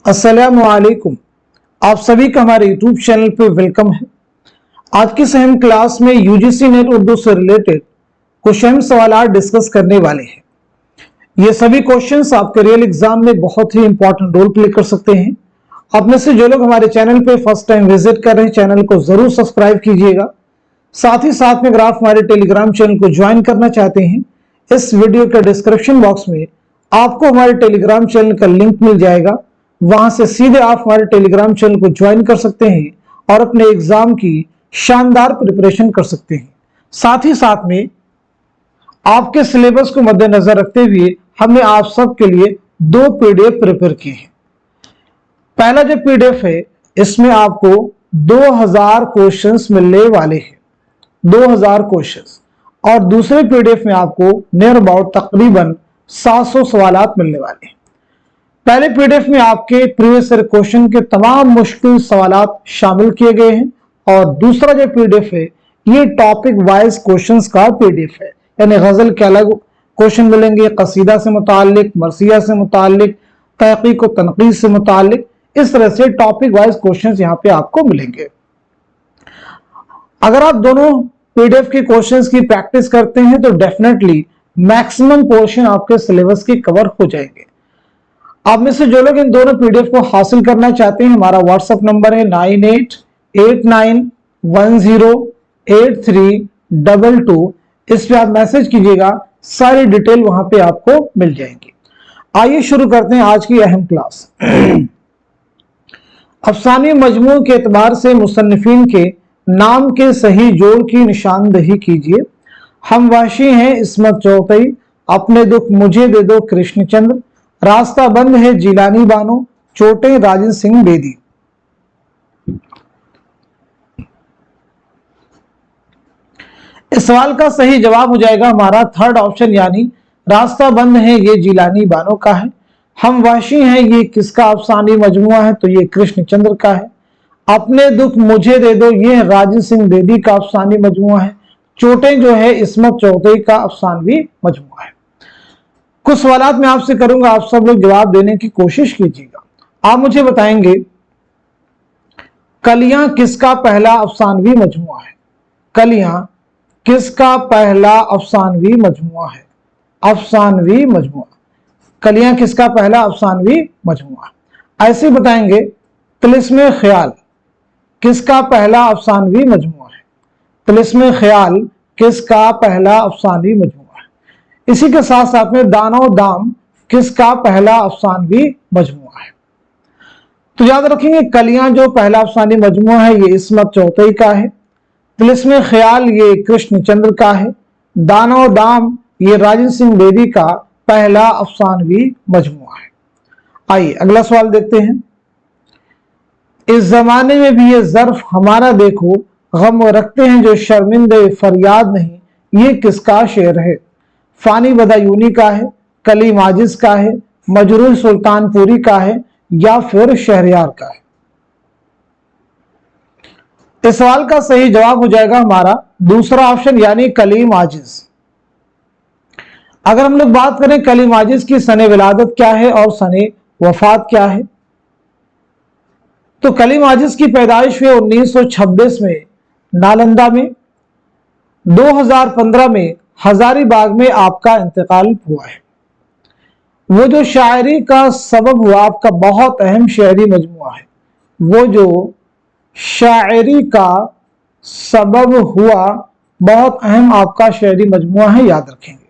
अस्सलामु अलैकुम। आप सभी का हमारे यूट्यूब चैनल पे वेलकम है। आज की अहम क्लास में यूजीसी नेट उर्दू से रिलेटेड कुछ अहम सवाल डिस्कस करने वाले हैं। ये सभी क्वेश्चंस आपके रियल एग्जाम में बहुत ही इंपॉर्टेंट रोल प्ले कर सकते हैं। आप में से जो लोग हमारे चैनल पे फर्स्ट टाइम विजिट कर रहे हैं, चैनल को जरूर सब्सक्राइब कीजिएगा। साथ ही साथ में अगर आप हमारे टेलीग्राम चैनल को ज्वाइन करना चाहते हैं, इस वीडियो के डिस्क्रिप्शन बॉक्स में आपको हमारे टेलीग्राम चैनल का लिंक मिल जाएगा। वहां से सीधे आप हमारे टेलीग्राम चैनल को ज्वाइन कर सकते हैं और अपने एग्जाम की शानदार प्रिपरेशन कर सकते हैं। साथ ही साथ में आपके सिलेबस को मद्देनजर रखते हुए हमने आप सबके लिए 2 पीडीएफ प्रिपेयर किए हैं। पहला जो पीडीएफ है, इसमें आपको 2000 क्वेश्चंस मिलने वाले हैं, 2000 क्वेश्चंस। और दूसरे पीडीएफ में आपको नियर अबाउट तकरीबन 700 सवालात मिलने वाले हैं। पहले पीडीएफ में आपके प्रीवियस ईयर क्वेश्चन के तमाम मुश्किल सवालात शामिल किए गए हैं और दूसरा जो पीडीएफ है, ये टॉपिक वाइज क्वेश्चंस का पीडीएफ है। यानी गजल के अलग क्वेश्चन मिलेंगे, कसीदा से मुतालिक, मरसिया से मुतालिक, तहकीक व तनकीद से मुतालिक, इस तरह से टॉपिक वाइज क्वेश्चंस यहाँ पे आपको मिलेंगे। अगर आप दोनों पीडीएफ के क्वेश्चंस की प्रैक्टिस करते हैं तो डेफिनेटली मैक्सिमम पोर्शन आपके सिलेबस के कवर हो जाएंगे। आप में से जो लोग इन दोनों पीडीएफ को हासिल करना चाहते हैं, हमारा व्हाट्सएप नंबर है 9889108322। इस पे आप मैसेज कीजिएगा, सारी डिटेल वहां पे आपको मिल जाएंगी। आइए शुरू करते हैं आज की अहम क्लास। अफसानी मजमू के एतबार से मुसन्निफीन के नाम के सही जोड़ की निशानदही कीजिए। हम वाशी हैं इस्मत चौथई, अपने दुख मुझे दे दो कृष्णचंद्र, रास्ता बंद है जिलानी बानो, चोटें राजन सिंह बेदी। इस सवाल का सही जवाब हो जाएगा हमारा थर्ड ऑप्शन, यानी रास्ता बंद है ये जिलानी बानो का है। हम वाशी हैं ये किसका अफसानी मजमुआ है, तो ये कृष्णचंद्र का है। अपने दुख मुझे दे दो ये राजन सिंह बेदी का अफसानी मजमुआ है। चोटें जो है इस्मत चौधरी का अफसानवी मजमुआ है। कुछ सवालात मैं आपसे करूंगा, आप सब लोग जवाब देने की कोशिश कीजिएगा। आप मुझे बताएंगे कलियां किसका पहला अफसानवी मजमुआ है। कलियां किसका पहला अफसानवी मजमुआ है। अफसानवी मजमुआ, कलियां किसका पहला अफसानवी मजमुआ। ऐसे बताएंगे तिलिस्मे ख्याल किसका पहला अफसानवी मजमुआ है। तिलिस्मे ख्याल किसका पहला अफसानवी मजमुआ। इसी के साथ साथ में दानो दाम किसका पहला अफसानवी मजमुआ है। तो याद रखेंगे कलियां जो पहला अफसानी मजमुआ है ये इस्मत चौथई का है। तिलिस्मे ख्याल ये कृष्णचंद्र का है। दानो दाम ये राजन सिंह बेदी का पहला अफसानवी मजमुआ है। आइए अगला सवाल देखते हैं। इस जमाने में भी ये ज़र्फ हमारा देखो, गम रखते हैं जो शर्मिंदे फरियाद नहीं, ये किसका शेर है। फानी बदायूनी का है, कलीम आजिज का है, मजरूह सुल्तानपुरी का है, या फिर शहरयार का है। इस सवाल का सही जवाब हो जाएगा हमारा दूसरा ऑप्शन, यानी कलीम आजिज। अगर हम लोग बात करें कलीम आजिज की सने विलादत क्या है और सने वफात क्या है, तो कलीम आजिज की पैदाइश हुई 1926 में नालंदा में। 2015 में हजारीबाग में आपका इंतकाल हुआ है। वो जो शायरी का सबब हुआ आपका बहुत अहम शायरी मजमुआ है। वो जो शायरी का सबब हुआ बहुत अहम आपका शायरी मजमुआ है, याद रखेंगे।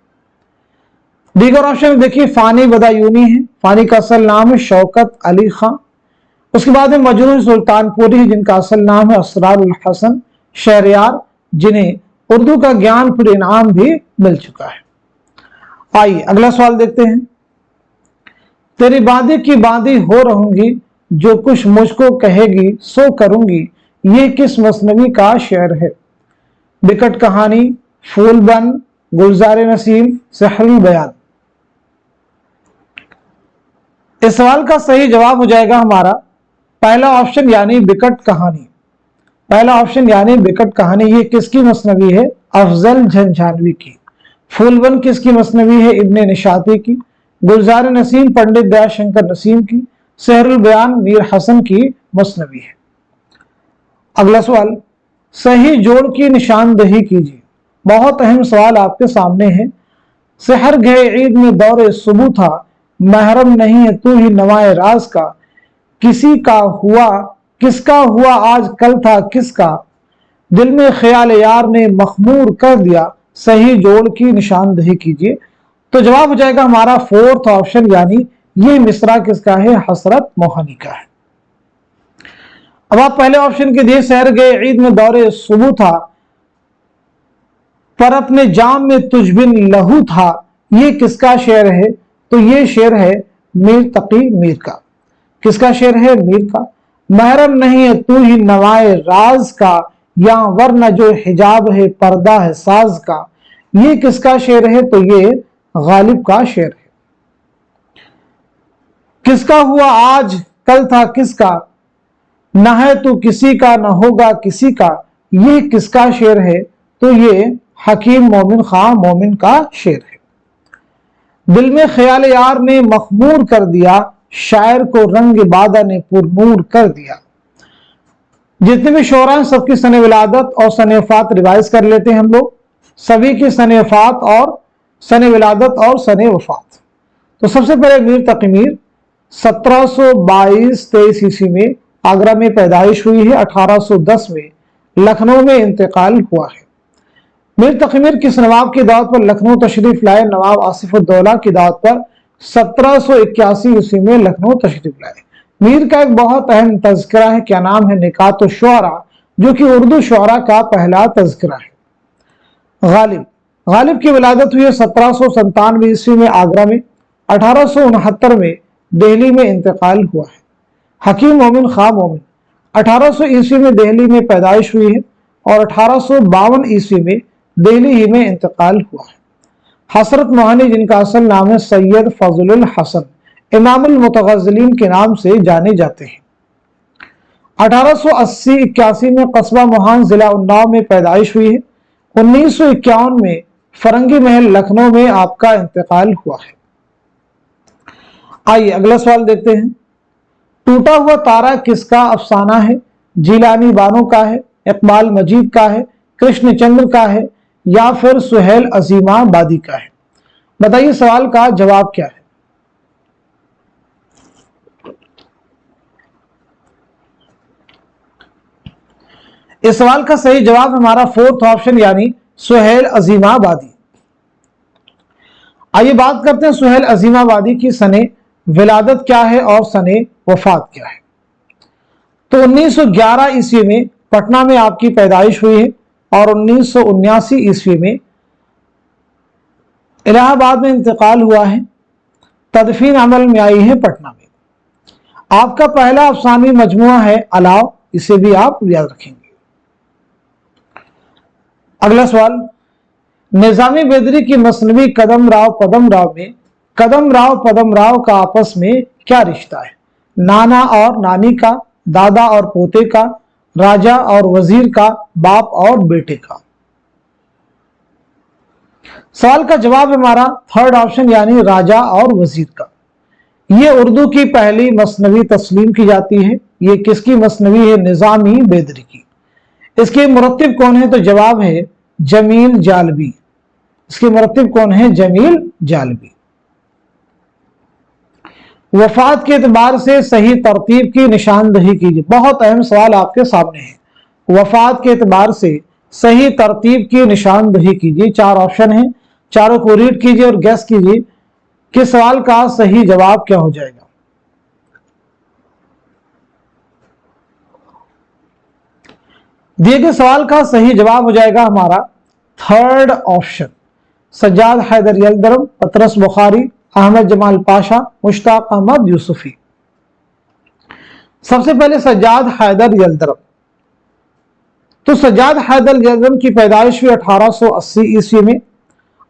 दीगर ऑप्शन देखिए, फानी बदायूनी है, फानी का असल नाम है शौकत अली खां। उसके बाद में मजरूह सुल्तानपुरी है, जिनका असल नाम है असरारुल हसन। शहरयार, जिन्हें उर्दू का ज्ञानपीठ इनाम भी मिल चुका है। आइए अगला सवाल देखते हैं। तेरी बांदी की बांदी हो रहूंगी, जो कुछ मुझको कहेगी सो करूंगी, ये किस मसनवी का शेर है। बिकट कहानी, फूल बन, गुलजार नसीम, सहरी बयान। इस सवाल का सही जवाब हो जाएगा हमारा पहला ऑप्शन, यानी बिकट कहानी। पहला ऑप्शन यानी बिकट कहानी, ये किसकी मसनवी है, अफजल झंझानवी की। फूलबन किसकी मसनवी है, इब्ने निशाती की। गुलजार नसीम पंडित दयाशंकर नसीम की। सहरुल बयान मीर हसन की मसनवी है। अगला सवाल, सही जोड़ की निशानदही कीजिए। बहुत अहम सवाल आपके सामने है। सहर गए ईद में दौरे सुबह था, महरम नहीं है तू ही नवाए राज का, किसी का हुआ किसका हुआ आज कल था किसका, दिल में ख्याल यार ने मखमूर कर दिया, सही जोड़ की निशानदही कीजिए। तो जवाब हो जाएगा हमारा फोर्थ ऑप्शन, यानी ये मिसरा किसका है, हसरत मोहानी का है। अब आप पहले ऑप्शन के दिए, शहर गए ईद में दौरे सुबह था, पर अपने जाम में तुझ बिन लहू था, ये किसका शेर है, तो ये शेर है मीर तकी मीर का। किसका शेर है, मीर का। महरम नहीं है तू ही नवाए राज का, या वरना जो हिजाब है पर्दा है साज का, ये किसका शेर है, तो ये गालिब का शेर है। किसका हुआ आज कल था किसका, न है तू किसी का न होगा किसी का, ये किसका शेर है, तो ये हकीम मोमिन खां मोमिन का शेर है। दिल में ख्याल यार ने मखमूर कर दिया, शायर को रंग बादा ने पुरनूर कर दिया। जितने भी शोरा हैं सबकी सने विलादत और सने वफात रिवाइज कर लेते हैं हम लोग। सभी की सने वफात और सने विलादत और सने वफात। तो सबसे पहले मीर तकी मीर 1722-23 ईस्वी में आगरा में पैदाइश हुई है। 1810 में लखनऊ में इंतकाल हुआ है। मीर तकी मीर किस नवाब की दावत पर लखनऊ तशरीफ लाए, नवाब आसिफुद्दौला की दावत पर 1781 ईस्वी में लखनऊ तशरीफ लाए। मीर का एक बहुत अहम तज़किरा है, क्या नाम है, निकात शुअरा, जो कि उर्दू शुअरा का पहला तज़किरा है। गालिब, गालिब की विलादत हुई है 1797 ईस्वी में आगरा में। 1869 में दिल्ली में इंतकाल हुआ है। हकीम मोमिन खां मोमिन 1800 ईस्वी में दिल्ली में पैदाइश हुई है और 1852 ईस्वी में दिल्ली ही में इंतकाल हुआ है। हसरत मोहानी, जिनका असल नाम है सैयद फजलुल हसन, इमामुल मुतगज़्ज़िलीन के नाम से जाने जाते हैं। 1880-81 में कस्बा मोहान जिला उन्नाव में पैदाइश हुई है। 1951 में फरंगी महल लखनऊ में आपका इंतकाल हुआ है। आइए अगला सवाल देखते हैं। टूटा हुआ तारा किसका अफसाना है, जिलानी बानो का है, इकबाल मजीद का है, कृष्णचंद्र का है, या फिर सुहेल अजीमाबादी का है। बताइए सवाल का जवाब क्या है। इस सवाल का सही जवाब हमारा फोर्थ ऑप्शन, यानी सुहेल अजीमाबादी। आइए बात करते हैं सुहेल अजीमाबादी की सने विलादत क्या है और सने वफात क्या है। तो 1911 ईस्वी में पटना में आपकी पैदाइश हुई है और 1979 ईस्वी में इलाहाबाद में इंतकाल हुआ है। तदफीन अमल में आई है पटना में। आपका पहला अफसानी मजमुआ है अलाव, इसे भी आप याद रखेंगे। अगला सवाल, निजामी बेदरी की मसनवी कदम राव में कदम राव पदम राव का आपस में क्या रिश्ता है, नाना और नानी का, दादा और पोते का, राजा और वजीर का, बाप और बेटे का। सवाल का जवाब हमारा थर्ड ऑप्शन, यानी राजा और वजीर का। यह उर्दू की पहली मसनवी तस्लीम की जाती है। ये किसकी मसनवी है, निजामी बेदरी की। इसके मुरत्तिब कौन है, तो जवाब है जमील जालबी। इसके मुरत्तिब कौन है, जमील जालबी। वफात के एतबार से सही तरतीब की निशानदही कीजिए। बहुत अहम सवाल आपके सामने है। वफात के एतबार से सही तरतीब की निशानदही कीजिए। 4 ऑप्शन हैं, चारों को रीड कीजिए और गैस कीजिए कि सवाल का सही जवाब क्या हो जाएगा। दिए गए सवाल का सही जवाब हो जाएगा हमारा थर्ड ऑप्शन, सज्जाद हैदर यलदरम, पतरस बुखारी, अहमद जमाल पाशा, मुश्ताक अहमद यूसुफी। सबसे पहले सज्जाद हैदर यलदरम। तो सज्जाद हैदर यलदरम की पैदाइश हुई 1880 ईस्वी में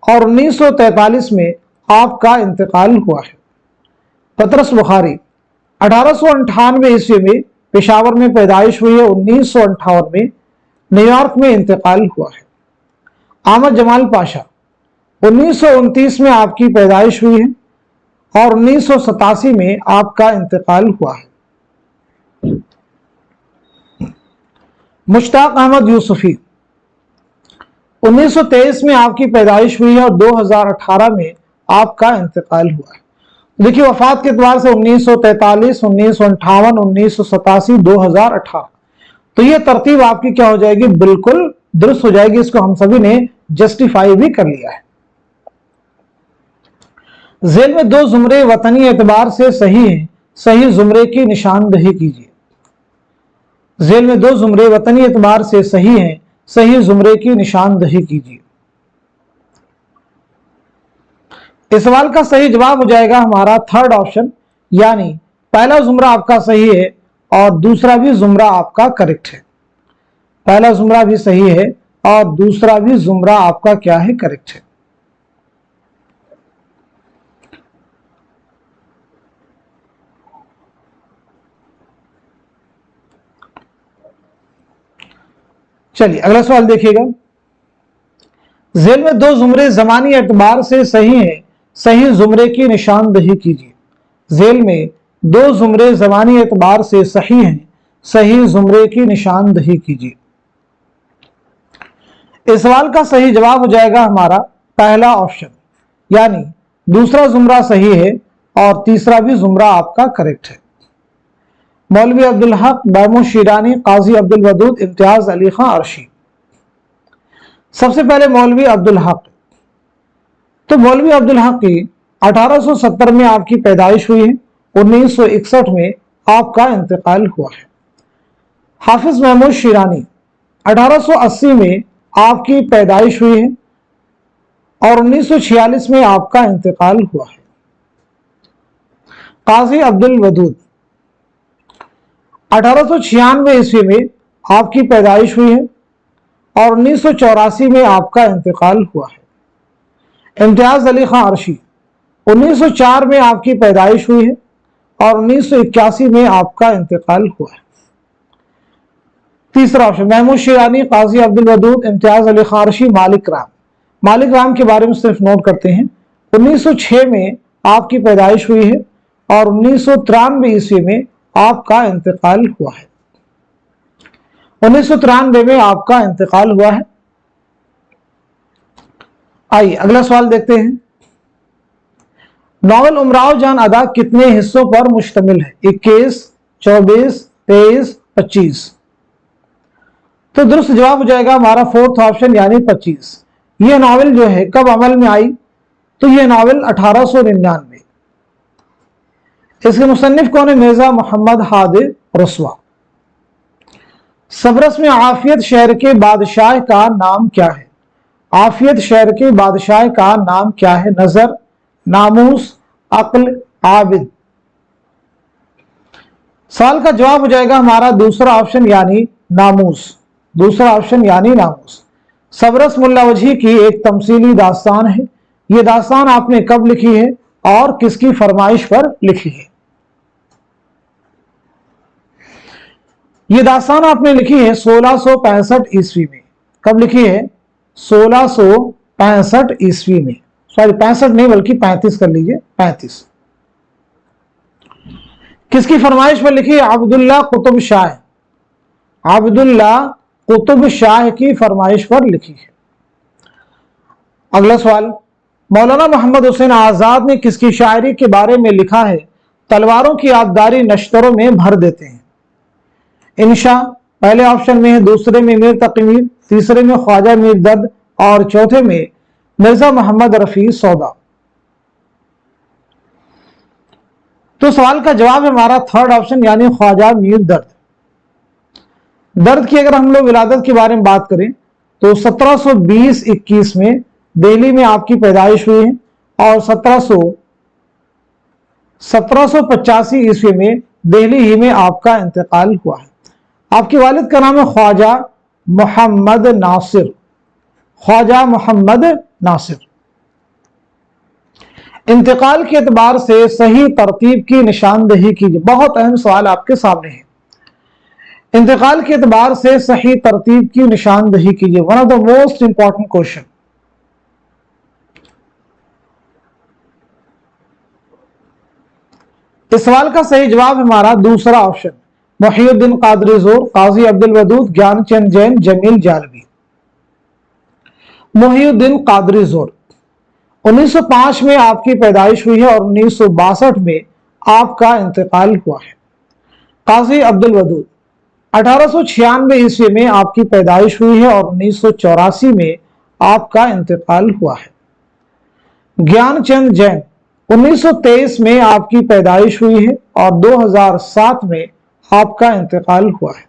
और 1943 में आपका इंतकाल हुआ है। पतरस बुखारी 1898 ईस्वी में पेशावर में पैदाइश हुई है। 1958 में न्यूयॉर्क में इंतकाल हुआ है। अहमद जमाल पाशा 1929 में आपकी पैदाइश हुई है और 1987 में आपका इंतकाल हुआ है। मुश्ताक अहमद यूसुफी, 1923 में आपकी पैदाइश हुई है और 2018 में आपका इंतकाल हुआ है। देखिए वफात के एतबार से 1943, 1958, 1987, 2018, तो ये तरतीब आपकी क्या हो जाएगी, बिल्कुल दुरुस्त हो जाएगी। इसको हम सभी ने जस्टिफाई भी कर लिया है। झेल में दो जुमरे वतनी एतबार से सही हैं, सही जुमरे की निशानदही कीजिए। झेल में दो जुमरे वतनी एतबार से सही हैं, सही जुमरे की निशानदही कीजिए। इस सवाल का सही जवाब हो जाएगा हमारा थर्ड ऑप्शन, यानी पहला जुमरा आपका सही है और दूसरा भी जुमरा आपका करेक्ट है। पहला जुमरा भी सही है और दूसरा भी जुमरा आपका क्या है, करेक्ट है। चलिए अगला सवाल देखिएगा। झेल में दो जुमरे जमानी एतबार से सही हैं, सही जुमरे की निशानदही कीजिए। झेल में दो जुमरे जमानी एतबार से सही हैं, सही जुमरे की निशानदही कीजिए। इस सवाल का सही जवाब हो जाएगा हमारा पहला ऑप्शन, यानी दूसरा जुमरा सही है और तीसरा भी जुमरा आपका करेक्ट है। मौलवी अब्दुल हक, बैमू शीरानी, काजी अब्दुल वदूद, इम्तियाज अली खां अर्शी। सबसे पहले मौलवी अब्दुल हक, तो मौलवी अब्दुल हक की 1870 में आपकी पैदाइश हुई है, 1961 में आपका इंतकाल हुआ है। हाफिज महमूद शीरानी, 1880 में आपकी पैदाइश हुई है और 1946 में आपका इंतकाल हुआ है। काजी अब्दुल वदूद, 1896 ईस्वी में आपकी पैदाइश हुई है और 1984 में आपका इंतकाल हुआ है। इम्तियाज अली खां अर्शी, 1904 में आपकी पैदाइश हुई है और 1981 में आपका इंतकाल हुआ है। तीसरा ऑप्शन महमूद शीरानी, काजी अब्दुल वदूद, इम्तियाज अली खां अर्शी, मालिक राम। मालिक राम के बारे में सिर्फ नोट करते हैं, 1906 में आपकी पैदाइश हुई है और 1993 ईस्वी में आपका इंतकाल हुआ है। 1993 में आपका इंतकाल हुआ है। आइए अगला सवाल देखते हैं। नॉवल उमराव जान अदा कितने हिस्सों पर मुश्तमिल है, 21, 24, 23, 25। तो दुरुस्त जवाब हो जाएगा हमारा फोर्थ ऑप्शन, यानी 25। यह नॉवल जो है कब अमल में आई, तो यह नॉवल 1899। इसके मुसन्निफ कौन है, मिर्जा मोहम्मद हादिर रसवा। सबरस में आफियत शहर के बादशाह का नाम क्या है। आफियत शहर के बादशाह का नाम क्या है, नजर, नामूस, अक्ल, आबिद। सवाल का जवाब हो जाएगा हमारा दूसरा ऑप्शन, यानी नामूस। दूसरा ऑप्शन यानी नामूस। सबरस मुल्ला वजही की एक तमसीली दास्तान है। यह दास्तान आपने कब लिखी है और किसकी फरमाइश पर लिखी है। यह दास्तान आपने लिखी है 1665 ईस्वी में। कब लिखी है, 1665 ईस्वी में। सॉरी 65 नहीं बल्कि 35 कर लीजिए, 35। किसकी फरमाइश पर लिखी है, अब्दुल्ला कुतुब शाह। अब्दुल्ला कुतुब शाह की फरमाइश पर लिखी है। अगला सवाल, मौलाना मोहम्मद हुसैन आजाद ने किसकी शायरी के बारे में लिखा है, तलवारों की आबदारी नश्तरों में भर देते हैं। इंशा पहले ऑप्शन में है, दूसरे में मीर तकी मीर, तीसरे में ख्वाजा मीर दर्द और चौथे में मिर्जा मोहम्मद रफी सौदा। तो सवाल का जवाब है हमारा थर्ड ऑप्शन, यानी ख्वाजा मीर दर्द। दर्द की अगर हम लोग विलादत के बारे में बात करें तो 1720-21 में दिल्ली में आपकी पैदाइश हुई है और 1785 ईस्वी में दिल्ली ही में आपका इंतकाल हुआ है। आपके वालिद का नाम है ख्वाजा मोहम्मद नासिर। ख्वाजा मोहम्मद नासिर। इंतकाल के एतबार से सही तरतीब की निशानदही कीजिए। बहुत अहम सवाल आपके सामने है। इंतकाल के एतबार से सही तरतीब की निशानदही कीजिए। One of the most important question. इस सवाल का सही जवाब हमारा दूसरा ऑप्शन, मुहिउद्दीन कादरी जोर, काजी अब्दुल वदूद, ज्ञानचंद जैन, जमील जालवी। मुहिउद्दीन कादरी जोर 1905 में आपकी पैदाइश हुई है और 1962 में आपका इंतकाल हुआ है। काजी अब्दुल वदूद 1896 ईस्वी में आपकी पैदाइश हुई है और 1984 में आपका इंतकाल हुआ है। ज्ञानचंद जैन 1923 में आपकी पैदाइश हुई है और 2007 में आपका इंतकाल हुआ है।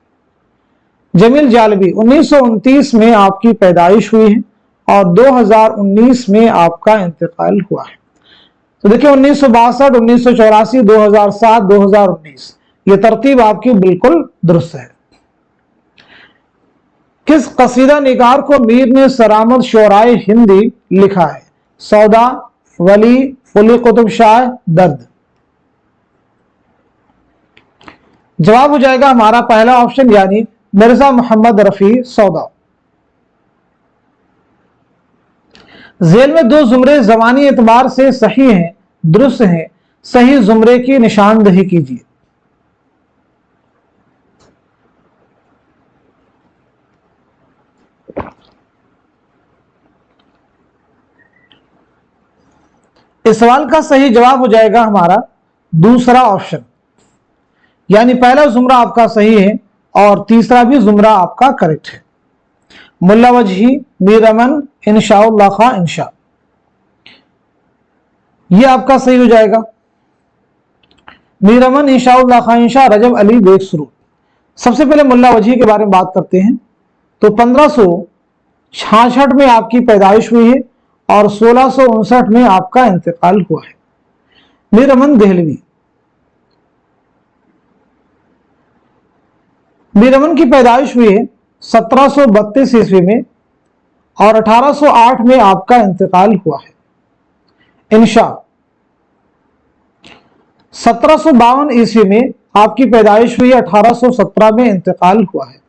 जमील जालवी 1929 में आपकी पैदाइश हुई है और 2019 में आपका इंतकाल हुआ है। तो देखिए 1962, 1984, 2007, 2019 ये तरतीब आपकी बिल्कुल दुरुस्त है। किस कसीदा निगार को मीर ने सरामद शोराए हिंदी लिखा है? सौदा, वली, कुली कुतुब शाह, दर्द। जवाब हो जाएगा हमारा पहला ऑप्शन यानी मिर्जा मोहम्मद रफी सौदा। झेल में दो जुमरे ज़मानी एतबार से सही हैं, दुरुस्त हैं, सही जुमरे की निशानदही कीजिए। इस सवाल का सही जवाब हो जाएगा हमारा दूसरा ऑप्शन, यानी पहला जुमरा आपका सही है और तीसरा भी जुमरा आपका करेक्ट है। मुल्ला वजही, मीर अमन, इंशाउल्लाह खां, इंशा, ये आपका सही हो जाएगा। मीर अमन, इंशाउल्लाह खां, इंशा, रजब अली बेग सुरूर। सबसे पहले मुल्ला वजही के बारे में बात करते हैं। तो 1566 में आपकी पैदाइश हुई है और 1659 में आपका इंतकाल हुआ है। मीर अमन देहलवी, मीर अमन की पैदाइश हुई है 1732 ईस्वी में और 1808 में आपका इंतकाल हुआ है। इंशा 1752 ईस्वी में आपकी पैदाइश हुई, 1817 में इंतकाल हुआ है।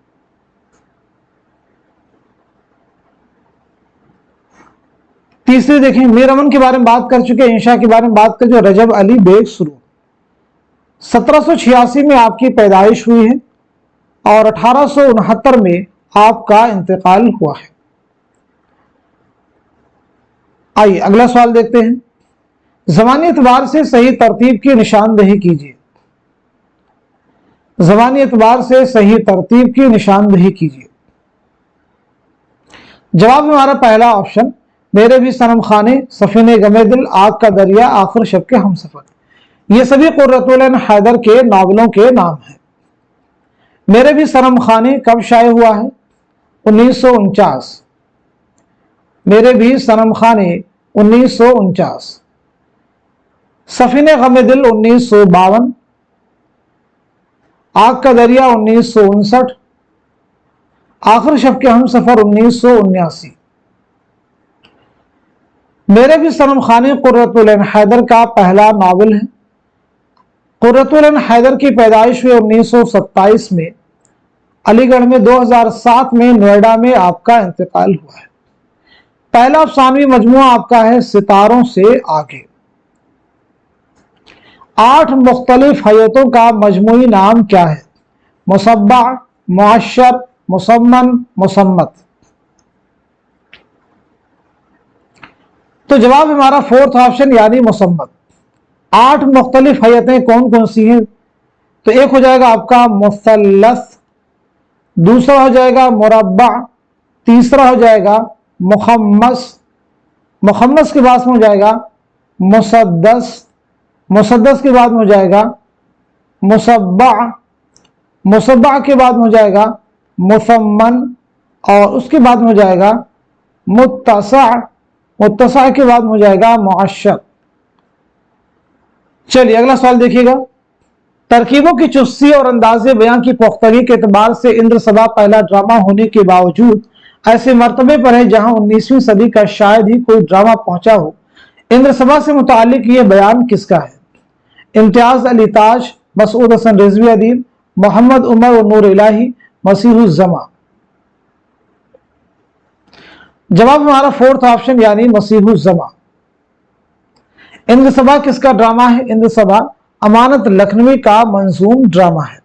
तीसरी देखें, मीर अमन के बारे में बात कर चुके, इंशा के बारे में बात कर जो रजब अली बेग सुरूर 1786 में आपकी पैदाइश हुई है और 1869 में आपका इंतकाल हुआ है। आइए अगला सवाल देखते हैं। ज़मानी एतबार से सही तरतीब की निशानदही कीजिए। ज़मानी एतबार से सही तरतीब की निशानदही कीजिए। जवाब हमारा पहला ऑप्शन, मेरे भी सनम खाने, सफीने गमे दिल, आग का दरिया, आखिर शब के हमसफर। ये सभी कुर्रतुल ऐन हैदर के नावलों के नाम हैं। मेरे भी सनम खाने कब शाये हुआ है? 1949। मेरे भी सनम खाने 1949। सफीने गमे दिल 1952। आग का दरिया 1959। आखिर शब के हमसफर 1979। मेरे भी सनम खाने कुर्रतुल ऐन हैदर का पहला नावल है। कुर्रतुल ऐन हैदर की पैदाइश हुई 1927 में, अलीगढ़ में 2007 में, नोएडा में आपका इंतकाल हुआ है। पहला अफसानवी मजमुआ आपका है सितारों से आगे। 8 मुख्तलिफ हयतों का मजमुई नाम क्या है? मुसब्बा, मुअश्शर, मुसम्मन, मुसम्मत। तो जवाब हमारा फोर्थ ऑप्शन यानी मुसम्मत। 8 मुख्तलिफ हयतें कौन कौन सी हैं? तो एक हो जाएगा आपका मुसल्लस, दूसरा हो जाएगा मुरब्बा, तीसरा हो जाएगा मुखम्मस, मुखम्मस के बाद में हो जाएगा मुसद्दस, मुसद्दस के बाद में हो जाएगा मुसब्बा, मुसब्बा के बाद में हो जाएगा मुसम्मन और उसके बाद में हो जाएगा मुत्तसा, मुत्तसा के बाद में हो जाएगा मुअश्शर। चलिए अगला सवाल देखिएगा। तरकीबों की चुस्ती और अंदाजे बयां की पुख्तगी के एतबार से इंद्र सभा पहला ड्रामा होने के बावजूद ऐसे मर्तबे पर है जहां 19वीं सदी का शायद ही कोई ड्रामा पहुंचा हो। इंद्र सभा से मुतालिक यह बयान किसका है? इम्तियाज अली ताज, मसूद हसन रिजवी अदीब, मोहम्मद उमर और नूर इलाही, मसीहुज़्ज़मा। जवाब हमारा फोर्थ ऑप्शन यानी मसीहुज़्ज़मा। इंद्र सभा किसका ड्रामा है? इंद्र सभा अमानत लखनवी का मंजूम ड्रामा है।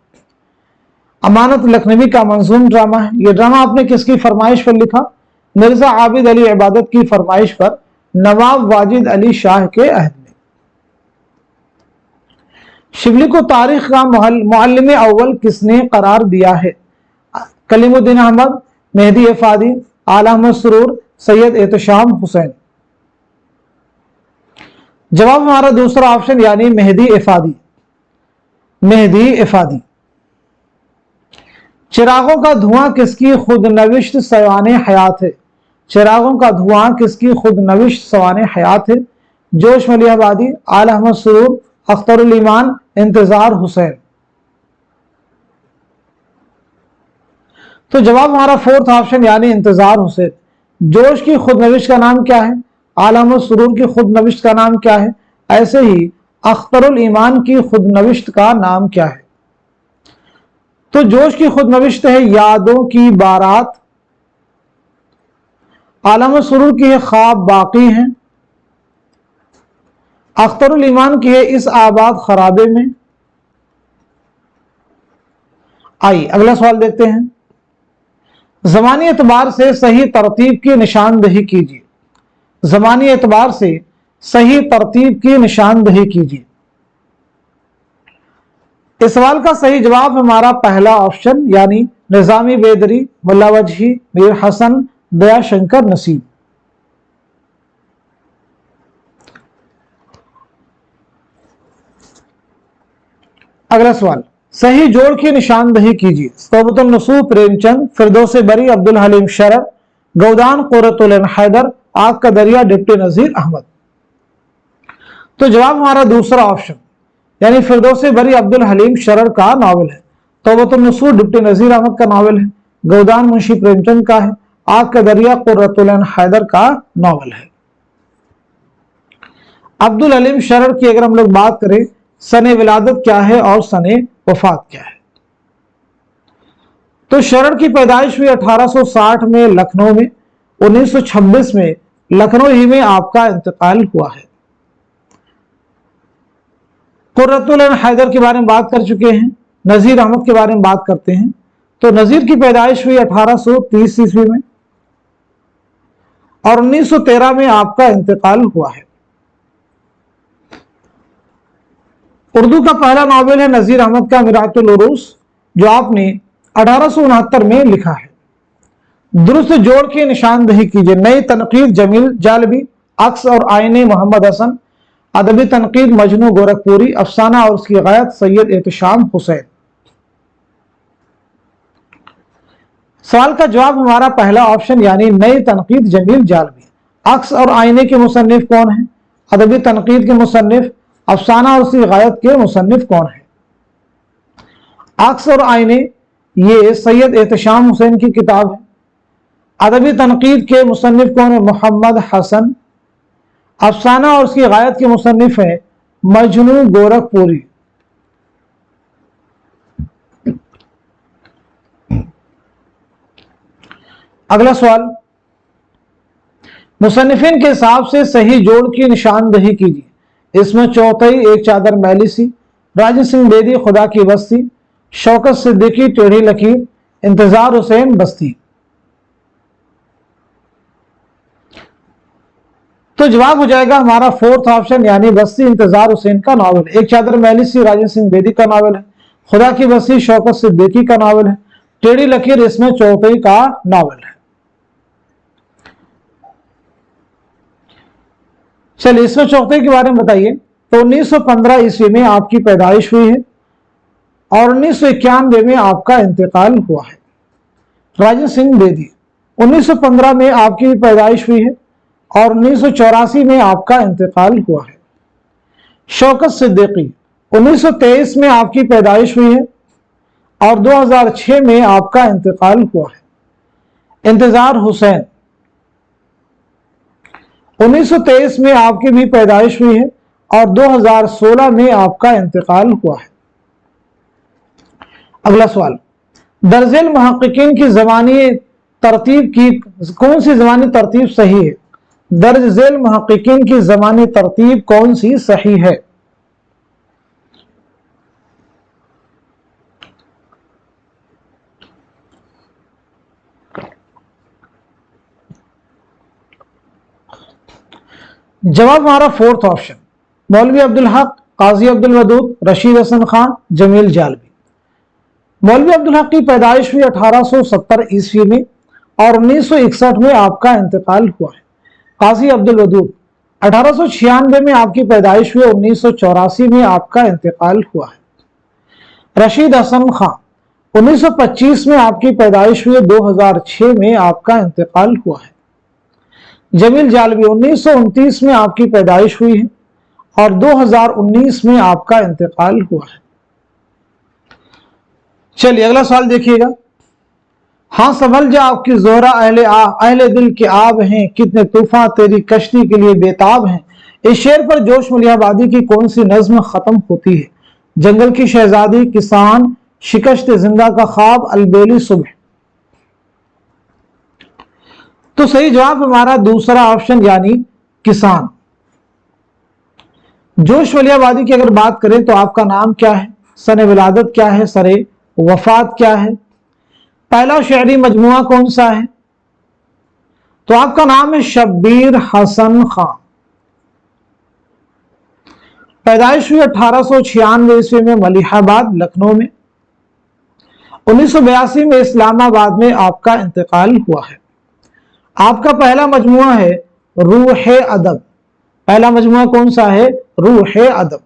अमानत लखनवी का मंजूम ड्रामा है। यह ड्रामा आपने किसकी फरमाइश पर लिखा? मिर्जा आबिद अली इबादत की फरमाइश पर नवाब वाजिद अली शाह के अहद में। शिबली को तारीख का मुअल्लिम अव्वल किसने करार दिया है? कलीमुद्दीन अहमद, मेहदी इफादी, आला अहमद सुरूर, सैयद एहतशाम हुसैन। जवाब हमारा दूसरा ऑप्शन यानी मेहदी इफादी। मेहदी इफादी। चिरागों का धुआं किसकी खुद नविश्त सवाने हयात है? चिरागों का धुआं किसकी खुद नविश्त सवाने हयात है? जोश मलियाबादी, आला अहमद सुरूर, अख्तरुल ईमान, इंतजार हुसैन। तो जवाब हमारा फोर्थ ऑप्शन यानी इंतजार हुसैन। जोश की खुद नविश्त का नाम क्या है? आला अहमद सुरूर की खुद नविश्त का नाम क्या है? ऐसे ही अख्तरुल ईमान की खुद नविश्त का नाम क्या है? तो जोश की खुद नविश्त है यादों की बारात, आला अहमद सुरूर की है ख्वाब बाकी हैं, अख्तरुल ईमान की है इस आबाद खराबे में। आइए अगला सवाल देखते हैं। ज़मानी एतबार से सही तरतीब की निशानदही कीजिए। ज़मानी एतबार से सही तरतीब की निशानदही कीजिए। इस सवाल का सही जवाब हमारा पहला ऑप्शन यानी निजामी बेदरी, मुल्ला वजही, मीर हसन, दया शंकर नसीब। अगला सवाल, सही जोड़ की निशानदही कीजिए। तौबतुन नसूह प्रेमचंद, फिरदौस बरी अब्दुल हलीम शरर, गौदान कुर्रतुल ऐन हैदर, आग का दरिया डिप्टी नजीर अहमद। तो जवाब हमारा दूसरा ऑप्शन यानी फिरदौस बरी अब्दुल हलीम शरर का नावल है। तौबतुन नसूह डिप्टी नजीर अहमद का नावल है। गौदान मुंशी प्रेमचंद का है। आग का दरिया कुर्रतुल ऐन हैदर का नावल है। अब्दुल हलीम शरर की अगर हम लोग बात करें, सने विलादत क्या है और सने वफात क्या है? तो शरर की पैदाइश हुई 1860 में लखनऊ में। 1926 में लखनऊ ही में आपका इंतकाल हुआ है। कुर्रतुल ऐन हैदर के बारे में बात कर चुके हैं। नजीर अहमद के बारे में बात करते हैं। तो नजीर की पैदाइश हुई 1830 ईस्वी में और 1913 में आपका इंतकाल हुआ है। उर्दू का पहला नॉवेल है नजीर अहमद का मिरातुल उरूस, जो आपने 1869 में लिखा है। दुरुस्त जोड़ की निशानदही कीजिए। नई तनकीद जमील जालबी, अक्स और आईने मोहम्मद हसन, अदबी तनकीद मजनू गोरखपुरी, अफसाना और उसकी गायत सैयद एहतशाम हुसैन। सवाल का जवाब हमारा पहला ऑप्शन यानी नई तनकीद जमील जालबी। अक्स और आईने के मुसन्निफ कौन है? अदबी तनकीद के मुसन्निफ। अफसाना और उसकी गायत के मुसन्निफ कौन है? अक्स और आईने ये सैयद एहतशाम हुसैन की किताब है। अदबी तनकीद के मुसन्निफ कौन है? मोहम्मद हसन। अफसाना और उसकी गायत के मुसन्निफ है मजनू गोरखपुरी। अगला सवाल, मुसन्निफिन के हिसाब से सही जोड़ की निशानदही कीजिए। इसमें चौथई, एक चादर मैली सी, राजन सिंह बेदी, खुदा की बस्ती, शौकत सिद्दीकी, टेढ़ी लकीर, इंतजार हुसैन बस्ती। तो जवाब हो जाएगा हमारा फोर्थ ऑप्शन यानी बस्ती इंतजार हुसैन का नावल है। एक चादर मैली सी राजन सिंह बेदी का नावल है। खुदा की बस्ती शौकत सिद्दीकी का नावल है। टेढ़ी लकीर इसमें चौथई का नावल है। चलिए इसमें चौथई के बारे में बताइए। तो 1915 ईस्वी में आपकी पैदाइश हुई है और 1991 में आपका इंतकाल हुआ है। राजन सिंह बेदी 1915 में आपकी पैदाइश हुई है और 1984 में आपका इंतकाल हुआ है। शौकत सिद्दीकी 1923 में आपकी पैदाइश हुई है और 2006 में आपका इंतकाल हुआ है। इंतजार हुसैन 1923 में आपकी भी पैदाइश हुई है और 2016 में आपका इंतकाल हुआ है। अगला सवाल, दर्जेल मुहक्किकीन की ज़मानी तरतीब की कौन सी ज़मानी तरतीब सही है? दर्ज झेल मुहक्किकीन की ज़मानी तरतीब कौन सी सही है? जवाब हमारा फोर्थ ऑप्शन मौलवी अब्दुल हक, काजी अब्दुल वदूद, रशीद हसन खान, जमील जालबी। मौलवी अब्दुल हक की पैदाइश हुई 1870 ईस्वी में और 1961 में आपका इंतकाल हुआ है। काजी अब्दुल वदूद 1896 में आपकी पैदाइश हुई, 1984 में आपका इंतकाल हुआ है। रशीद हसन खान 1925 में आपकी पैदाइश हुई, 2006 में आपका इंतकाल हुआ है। जमील जालबी 1929 में आपकी पैदाइश हुई है और 2019 में आपका इंतकाल हुआ है। चलिए अगला सवाल देखिएगा। हाँ संभल जा आपकी जोहरा अहले दिल के आब हैं, कितने तूफान तेरी कश्ती के लिए बेताब हैं। इस शेर पर जोश मलिहाबादी की कौन सी नज्म खत्म होती है? जंगल की शहजादी, किसान, शिकस्त जिंदा का ख्वाब, अलबेली सुबह। तो सही जवाब हमारा दूसरा ऑप्शन यानी किसान। जोश मलिहाबादी की अगर बात करें तो आपका नाम क्या है, सने विलादत क्या है, सरे वफात क्या है, पहला शायरी मजमुआ कौन सा है? तो आपका नाम है शब्बीर हसन खान। पैदाइश हुई 1896 ईस्वी में मलिहाबाद लखनऊ में। 1982 में इस्लामाबाद में आपका इंतकाल हुआ है। आपका पहला मजमुआ है रूह अदब। पहला मजमुआ कौन सा है? रूह अदब।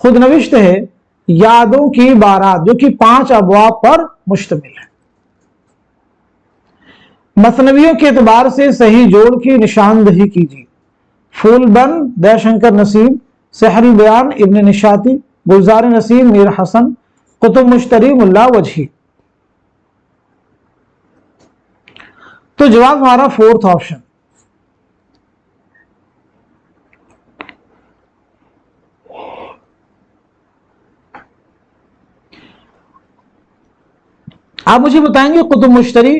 खुद नविश्त है यादों की बारात, जो कि 5 अबवाब पर मुश्तमिल है। मसनवियों के एतबार से सही जोड़ की निशानदही कीजिए। फूलबंद दयाशंकर नसीम, सहरी बयान इब्न निशाती, गुलजार नसीम मीर हसन, कुतुब मुश्तरी मुल्ला वजही। तो जवाब हमारा फोर्थ ऑप्शन। आप मुझे बताएंगे कुतुब मुश्तरी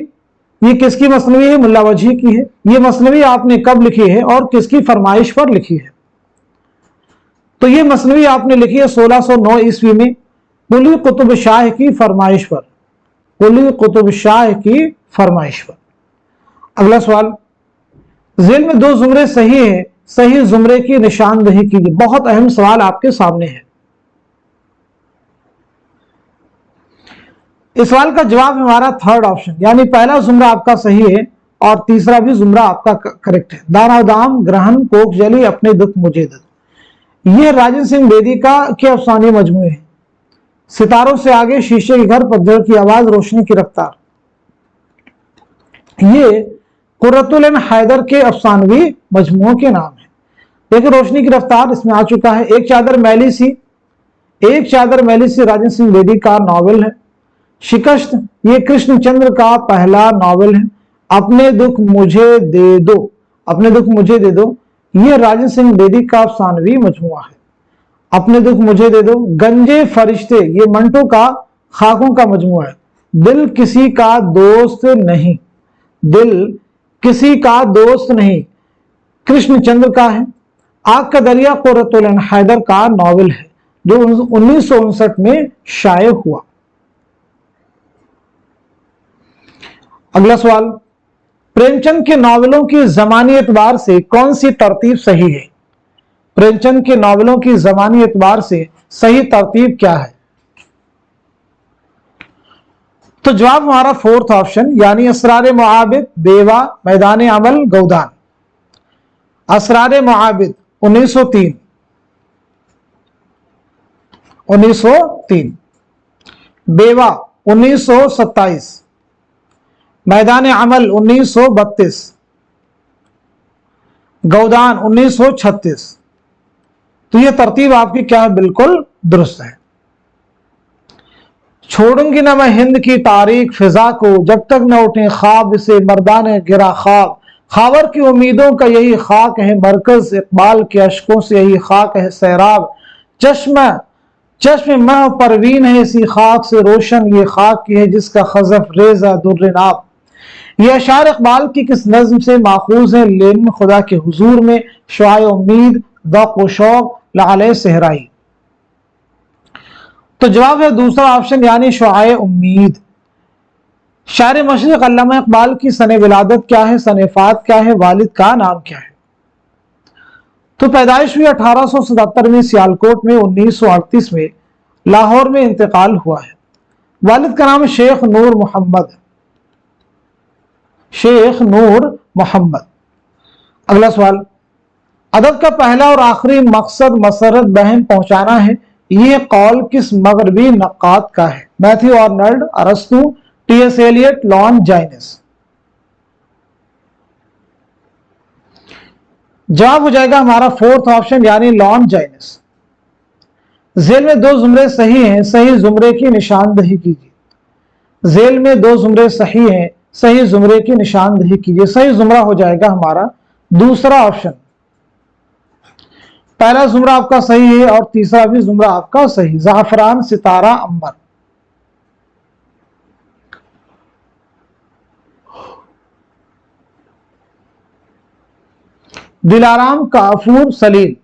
ये किसकी मसनवी है? मुल्ला वजही की है। ये मसनवी आपने कब लिखी है और किसकी फरमाइश पर लिखी है? तो ये मसनवी आपने लिखी है 1609 ईस्वी में कुली कुतुब शाह की फरमाइश पर। कुली कुतुब शाह की फरमाइश पर। अगला सवाल, जेल में 2 जुमरे सही है, सही जुमरे की निशानदही कीजिए। बहुत अहम सवाल आपके सामने है। इस सवाल का जवाब हमारा थर्ड ऑप्शन, यानी पहला जुमरा आपका सही है और तीसरा भी जुमरा आपका करेक्ट है। दाना दाम ग्रहण कोक जली अपने दुख मुझे दे दो। यह राजन सिंह बेदी का के अफसाने मजमूए हैं। सितारों से आगे, शीशे के घर, पतझड़ की आवाज, रोशनी की रफ्तार, ये कुर्रतुल ऐन हैदर के अफसानवी मजमुओं के नाम है। देखिए रोशनी की रफ्तार इसमें आ चुका है। एक चादर मैली सी राजन सिंह बेदी का नॉवेल है। शिकस्त ये कृष्णचंद्र का पहला नॉवेल है। अपने दुख मुझे दे दो ये राजन सिंह बेदी का अफसानवी मजमुआ है। अपने दुख मुझे दे दो। गंजे फरिश्ते ये मंटो का खाकों का मजमुआ है। दिल किसी का दोस्त नहीं कृष्णचंद्र का है। आग का दरिया कुर्रतुल ऐन हैदर का नॉवेल है जो 1959 में शाये हुआ। अगला सवाल, प्रेमचंद के नॉवेलों की ज़मानी एतबार से कौन सी तरतीब सही है? प्रेमचंद के नॉवेलों की ज़मानी एतबार से सही तरतीब क्या है? तो जवाब हमारा फोर्थ ऑप्शन, यानी असरार मुआबिद, बेवा, मैदान अमल, गौदान। असरार मुआबिद 1903, बेवा 1927, मैदान अमल 1932, गौदान 1936। तो ये तरतीब आपकी क्या है? बिल्कुल दुरुस्त है। छोड़ूंगी ना मैं हिंद की तारीख फिजा को, जब तक न उठे ख्वाब से मर्दान गिरा ख्वाब। खावर की उम्मीदों का यही खाक है मरकज, इकबाल के अशकों से यही खाक है सैराब। चश्म मह परवीन है इसी खाक से रोशन, ये खाक की है जिसका खजफ रेजा दुर्र नाब। ये अशार इकबाल की किस नज्म से माखूज है? लेन खुदा के हुजूर में, शुआए उम्मीद, दौक व शौक, लाले सहराई। तो जवाब है दूसरा ऑप्शन, यानी शुआए उम्मीद। शायर मशरिक अल्लामा इकबाल की सने विलादत क्या है? सने वफात क्या है? वालिद का नाम क्या है? तो पैदाइश हुई 1877 में सियालकोट में, 1938 में लाहौर में इंतकाल हुआ है। वालिद का नाम शेख नूर मोहम्मद, शेख नूर मोहम्मद। अगला सवाल, अदब का पहला और आखिरी मकसद मसरत बहम पहुंचाना है, यह कौल किस मगरबी नक्काद का है? मैथ्यू आर्नल्ड, अरस्तु, टी.एस. Eliot, Longinus. जवाब हो जाएगा हमारा फोर्थ ऑप्शन यानी लॉन जाइनिस। जेल में दो जुमरे सही हैं, सही जुमरे की निशानदही कीजिए। जेल में दो जुमरे सही हैं, सही जुमरे की निशानदही कीजिए। सही जुमरा हो जाएगा हमारा दूसरा ऑप्शन। पहला जुमरा आपका सही है और तीसरा भी जुमरा आपका सही। जाफरान, सितारा, अंबर। दिलाराम, काफूर, सलील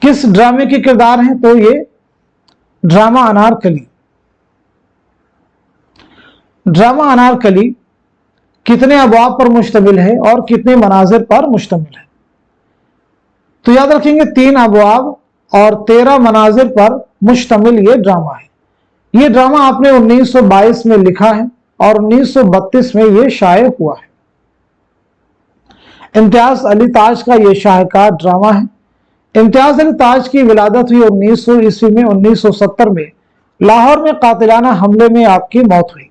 किस ड्रामे के किरदार हैं? तो ये ड्रामा अनारकली। ड्रामा अनारकली कितने अबवाब पर मुश्तमिल है और कितने मनाजिर पर मुश्तमिल है? तो याद रखेंगे 3 अबवाब और 13 मनाजिर पर मुश्तमिल ये ड्रामा है। ये ड्रामा आपने 1922 में लिखा है और 1932 में ये शाये हुआ है। इम्तियाज अली ताज का ये शाहकार ड्रामा है। इम्तियाज अली ताज की विलादत हुई 1900 ईस्वी में। 1970 में लाहौर में कातिलाना हमले में आपकी मौत हुई।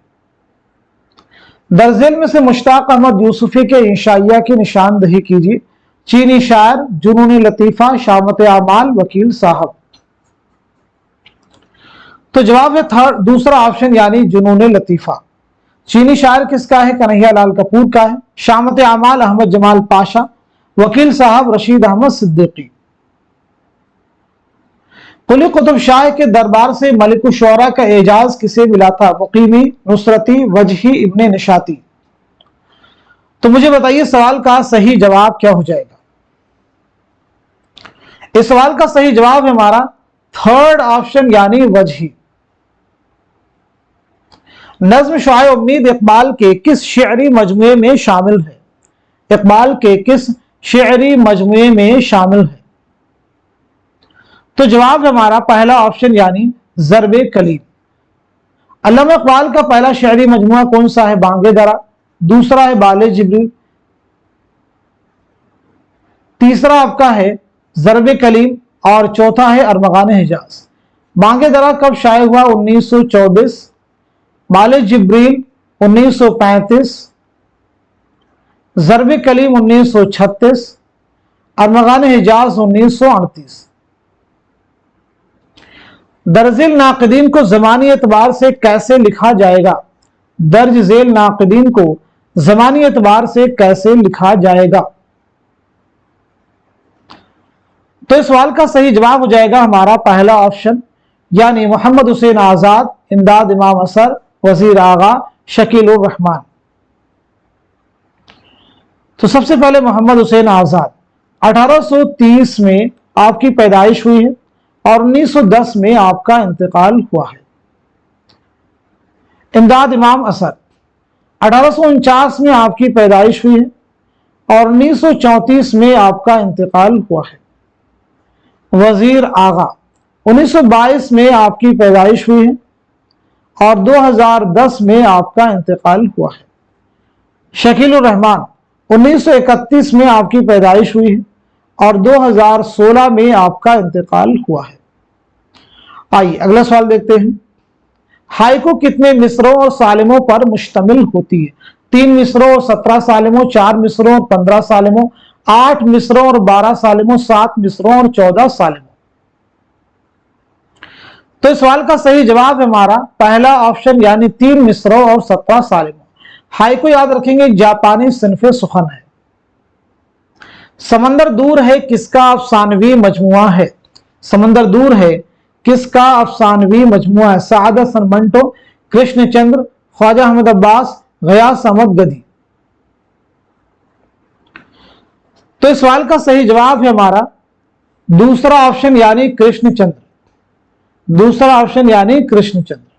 दरजेल में से मुश्ताक अहमद यूसुफी के इंशाइया की निशानदही कीजिए। चीनी शायर, जुनून लतीफा, शामत आमाल, वकील साहब। तो जवाब है दूसरा ऑप्शन यानी जुनून लतीफा। चीनी शायर किसका है? कन्हैया लाल कपूर का है। शामत आमाल अहमद जमाल पाशा, वकील साहब रशीद अहमद सिद्दीकी। कुली कुतुब शाह के दरबार से मलिक शुरा का एजाज किसे मिला था? मुकीमी, नुसरती, वजही, इब्ने निशाती। तो मुझे बताइए सवाल का सही जवाब क्या हो जाएगा? इस सवाल का सही जवाब है हमारा थर्ड ऑप्शन यानी वजही। नज्म शुआए उम्मीद इकबाल के किस शेरी मजमुए में शामिल है? इकबाल के किस शेरी मजमुए में शामिल है? तो जवाब है हमारा पहला ऑप्शन यानी ज़र्बे कलीम। अल्लामा इकबाल का पहला शेरी मजमुआ कौन सा है? बांगे दरा। दूसरा है बाले जिब्रील। तीसरा आपका है ज़र्बे कलीम और चौथा है अरमगान हिजाज। बांगे दरा कब शाये हुआ? 1924। बाले जिब्रील 1935। ज़र्बे कलीम 1936। अरमगान हिजाज 1938। दर्जिल नाक़दीन को ज़मानी एतबार से कैसे लिखा जाएगा? दर्ज झेल नाक़दीन को ज़मानी एतबार से कैसे लिखा जाएगा? तो इस सवाल का सही जवाब हो जाएगा हमारा पहला ऑप्शन यानी मोहम्मद हुसैन आज़ाद, इमदाद इमाम असर, वजीर आगा, शकील उर रहमान। तो सबसे पहले मोहम्मद हुसैन आज़ाद 1830 में आपकी पैदाइश हुई है और 1910 में आपका इंतकाल हुआ है। इमदाद इमाम असर 1849 में आपकी पैदाइश हुई है और 1934 में आपका इंतकाल हुआ है। वजीर आगा 1922 में आपकी पैदाइश हुई है और 2010 में आपका इंतकाल हुआ है। शकील उर रहमान 1931 में आपकी पैदाइश हुई है और 2016 में आपका इंतकाल हुआ है। आइए अगला सवाल देखते हैं। हाइकू कितने मिसरों और सालिमों पर मुश्तमिल होती है? 3 मिसरों और 17 सालिमों, 4 मिसरों और 15 सालिमों, 8 मिसरों और 12 सालिमों, 7 मिसरों और 14 सालिमों। तो इस सवाल का सही जवाब है हमारा पहला ऑप्शन यानी 3 मिसरों और 17 सालिमों। हाइकू याद रखेंगे जापानी सिनफे सुखन है। समंदर दूर है किसका अफसानवी मजमुआ है? समंदर दूर है किसका अफसानवी मजमुआ है? साद हसन मंटो, कृष्णचंद्र, ख्वाजा अहमद अब्बास, गयास अहमद गदी। तो इस सवाल का सही जवाब है हमारा दूसरा ऑप्शन यानी कृष्णचंद्र। दूसरा ऑप्शन यानी कृष्णचंद्र।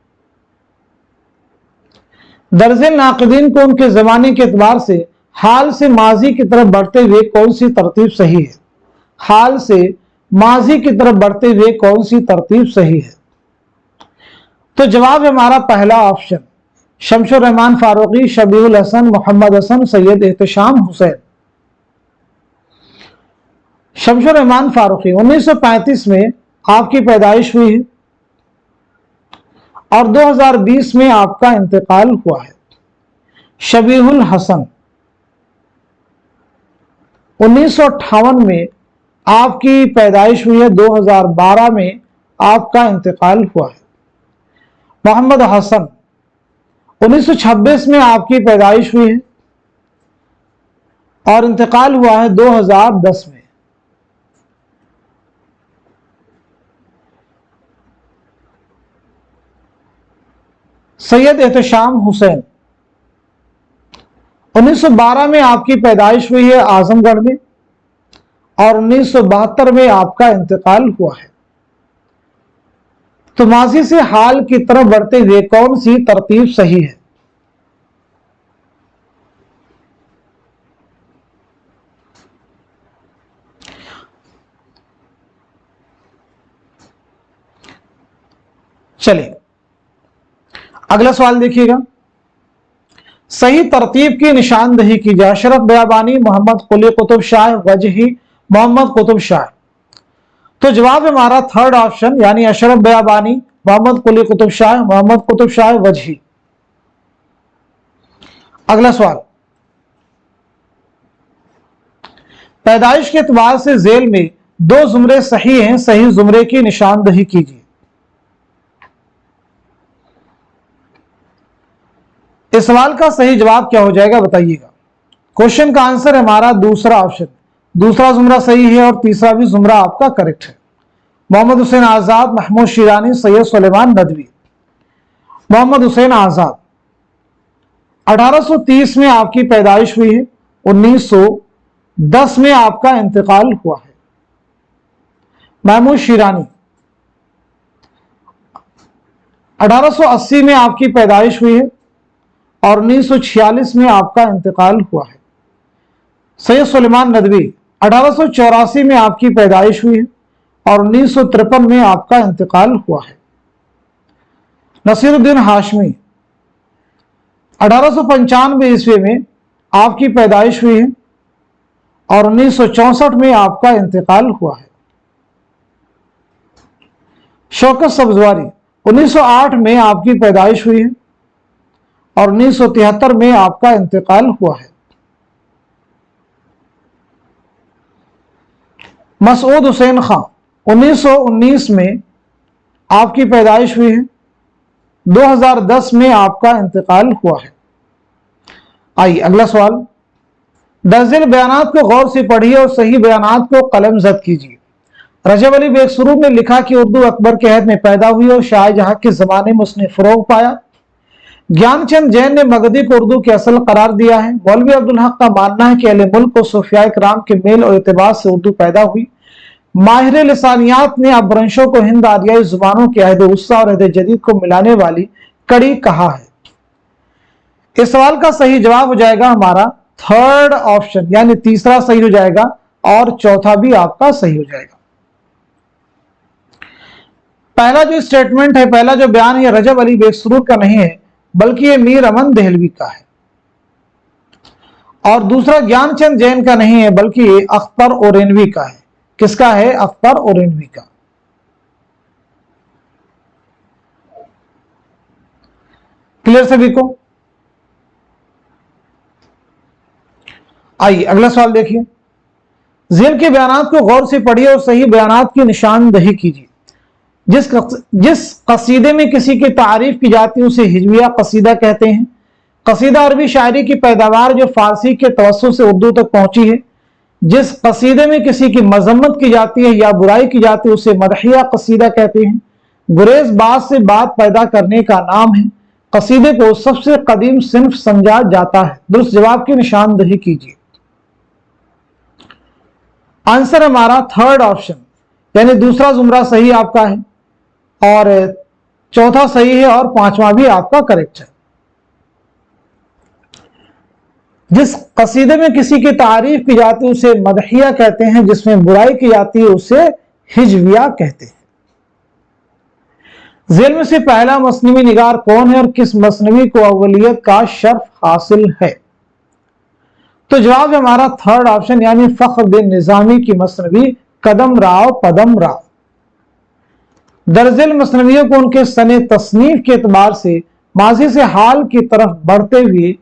दर्जिल नाक़दीन को उनके जमाने के एतबार से हाल से माजी की तरफ बढ़ते हुए कौन सी तरतीब सही है? हाल से माजी की तरफ बढ़ते हुए कौन सी तरतीब सही है? तो जवाब है हमारा पहला ऑप्शन, शमशुर रहमान फारूकी, शबीउल हसन, मोहम्मद हसन, सैयद एहतशाम हुसैन। शमशुर रहमान फारूकी 1935 में आपकी पैदाइश हुई है और 2020 में आपका इंतकाल हुआ है। शबीउल हसन 1958 में आपकी पैदाइश हुई है, 2012 में आपका इंतकाल हुआ है। मोहम्मद हसन 1926 में आपकी पैदाइश हुई है और इंतकाल हुआ है 2010 में। सैयद एहतशाम हुसैन 1912 में आपकी पैदाइश हुई है आजमगढ़ में और 1972 में आपका इंतकाल हुआ है। तो माजी से हाल की तरफ बढ़ते हुए कौन सी तरतीब सही है? चलिए अगला सवाल देखिएगा। सही तरतीब की निशानदही कीजिए। अशरफ बयाबानी, मोहम्मद कुली कुतुब शाह, वजही, मोहम्मद कुतुब शाह। तो जवाब हमारा थर्ड ऑप्शन यानी अशरफ बयाबानी, मोहम्मद कुली कुतुब शाह, मोहम्मद कुतुब शाह, वजही। अगला सवाल, पैदाइश के एतबार से जेल में दो जुमरे सही हैं, सही जुमरे की निशानदही कीजिए। इस सवाल का सही जवाब क्या हो जाएगा बताइएगा। क्वेश्चन का आंसर हमारा दूसरा ऑप्शन, दूसरा जुमरा सही है और तीसरा भी जुमरा आपका करेक्ट है। मोहम्मद हुसैन आजाद, महमूद शिरानी, सैयद सुलेमान नदवी। मोहम्मद हुसैन आजाद 1830 में आपकी पैदाइश हुई है, 1910 में आपका इंतकाल हुआ है। महमूद शिरानी 1880 में आपकी पैदाइश हुई है और 1946 में आपका इंतकाल हुआ है। सैयद सुलेमान नदवी 1884 में आपकी पैदाइश हुई है और 1953 में आपका इंतकाल हुआ है। नसीरुद्दीन हाशमी 1895 ईस्वी में आपकी पैदाइश हुई है और 1964 में आपका इंतकाल हुआ है। शौकत सब्जवारी 1908 में आपकी पैदाइश हुई है और 1973 में आपका इंतकाल हुआ है। मसूद हुसैन खां 1919 में आपकी पैदाइश हुई है, 2010 में आपका इंतकाल हुआ है। आइए अगला सवाल, दर्जिल बयानात को गौर से पढ़िए और सही बयानात को कलम जद कीजिए। रजब अली बेगसुरूर ने लिखा कि उर्दू अकबर के अहद में पैदा हुई और शाहजहां के जमाने में उसने फरोग पाया। ज्ञानचंद जैन ने मगधी को उर्दू की असल करार दिया है। मौलवी अब्दुल हक का मानना है कि अहले मुल्क और सूफिया इकराम के मेल और इत्तिबा से उर्दू पैदा हुई। माहिर लिसानियात ने अपभ्रंशों को हिंद आरियाई जुबानों के अहद उस्सा और अहद जदीद को मिलाने वाली कड़ी कहा है। इस सवाल का सही जवाब हो जाएगा हमारा थर्ड ऑप्शन यानी तीसरा सही हो जाएगा और चौथा भी आपका सही हो जाएगा। पहला जो स्टेटमेंट है, पहला जो बयान है, रजब अली बेगसुरूर का नहीं है बल्कि ये मीर अमन देहलवी का है। और दूसरा ज्ञानचंद जैन का नहीं है बल्कि ये अख्तर ओरेनवी का है। किसका है? अख्तर ओरेनवी का। क्लियर सभी को? आइए अगला सवाल देखिए। जेल के बयानात को गौर से पढ़िए और सही बयानात की निशानदही कीजिए। जिस कसीदे में किसी की तारीफ की जाती है उसे हिजविया कसीदा कहते हैं। कसीदा अरबी शायरी की पैदावार जो फारसी के तवस्सुत से उर्दू तक पहुंची है। जिस कसीदे में किसी की मजम्मत की जाती है या बुराई की जाती है उसे मदहिया कसीदा कहते हैं। गुरेज बात से बात पैदा करने का नाम है। कसीदे को सबसे कदीम सिन्फ समझा जाता है। दुरुस्त जवाब की निशानदही कीजिए। आंसर हमारा थर्ड ऑप्शन यानी दूसरा जुमरा सही आपका है और चौथा सही है और पांचवा भी आपका करेक्ट है। जिस कसीदे में किसी की तारीफ की जाती है उसे मदहिया कहते हैं, जिसमें बुराई की जाती है उसे हिजविया कहते हैं। झेल में से पहला मसनवी निगार कौन है और किस मसनवी को अव्वलियत का शर्फ हासिल है? तो जवाब है हमारा थर्ड ऑप्शन, यानी फखरुद्दीन निजामी की मसनवी कदम राव पदम राव। दरअसल मसनवियों को उनके सने तसनीफ के एतबार से माजी से हाल की तरफ बढ़ते हुए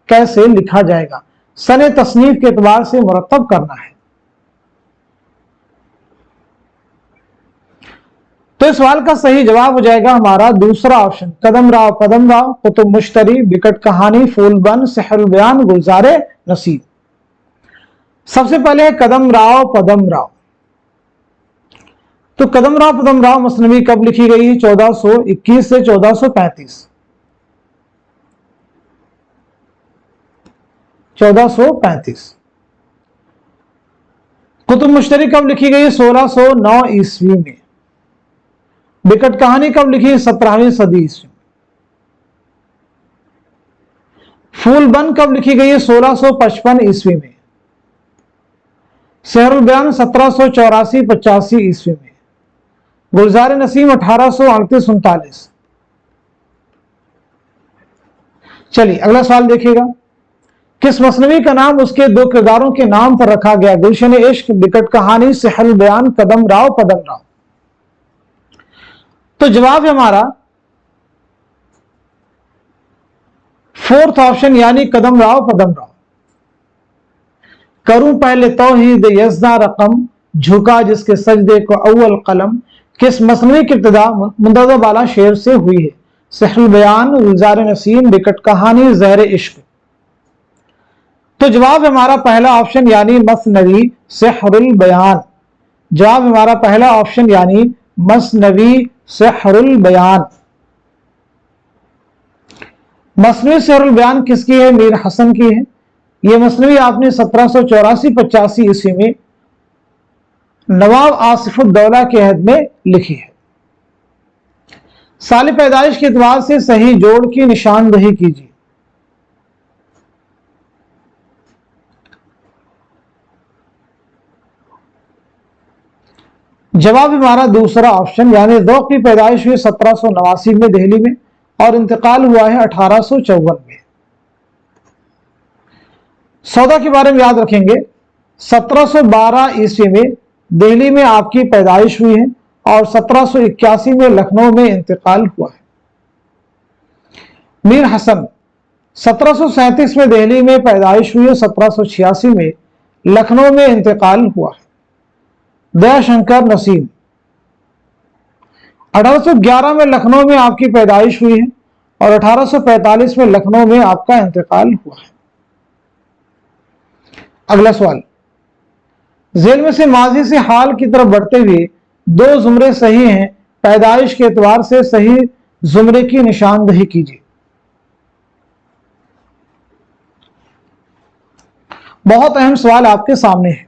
कैसे लिखा जाएगा? सने तसनीफ के एतबार से मुरतब करना है। तो इस सवाल का सही जवाब हो जाएगा हमारा दूसरा ऑप्शन, कदम राव पदम राव, कुतुब मुश्तरी, बिकट कहानी, फूलबन, सेहरुल बयान, गुलजारे नसीब। सबसे पहले है कदम राव पदम राव। तो कदम राव पदम राव मसनवी कब लिखी गई है? 1421 से 1435। 1435। कुतुब मुश्तरी कब लिखी गई? 1609 ईस्वी में। बिकट कहानी कब लिखी? 17वीं सदी ईस्वी में। फूलबन कब लिखी गई है? 1655 ईस्वी में। सेहरुल बयान 1784-85 ईस्वी में। गुलजार नसीम 1838-39। चलिए अगला सवाल देखिएगा, किस मसनवी का नाम उसके दो किरदारों के नाम पर रखा गया? गुलशन इश्क, बिकट कहानी, सेहरुल बयान, कदम राव पदम राव। तो जवाब है हमारा फोर्थ ऑप्शन, यानी कदम राव पदम राव। करूं पहले तौहीद यज़दा रकम, झुका जिसके सजदे को अव्वल कलम। किस मसनवी की इब्तिदा मुंतज़र बाला शेर से हुई है? सेहरुल बयान, गुलजार नसीम, बिकट कहानी, ज़हर इश्क। तो जवाब है हमारा पहला ऑप्शन, यानी मसनवी सेहरुल बयान। जवाब हमारा पहला ऑप्शन, यानी मसनवी सेहरुल बयान। मसनवी सेहरुल बयान किसकी है? मीर हसन की है। यह मसनवी आपने 1784-85 ईस्वी में नवाब आसिफुद्दौला के अहद में लिखी है। साल पैदाइश के एतबार से सही जोड़ की निशानदही कीजिए। जवाब हमारा दूसरा ऑप्शन, यानी ज़ौक़ की पैदाइश हुई 1789 में दिल्ली में और इंतकाल हुआ है 1854 में। सौदा के बारे में याद रखेंगे, 1712 ईस्वी में दिल्ली में आपकी पैदाइश हुई है और 1781 में लखनऊ में इंतकाल हुआ है। मीर हसन 1737 में दिल्ली में पैदाइश हुई है, 1786 में लखनऊ में इंतकाल हुआ है। दयाशंकर नसीम 1811 में लखनऊ में आपकी पैदाइश हुई है और 1845 में लखनऊ में आपका इंतकाल हुआ है। अगला सवाल, झेल में से माजी से हाल की तरफ बढ़ते हुए दो जुमरे सही हैं, पैदाइश के एतबार से सही जुमरे की निशानदही कीजिए। बहुत अहम सवाल आपके सामने है।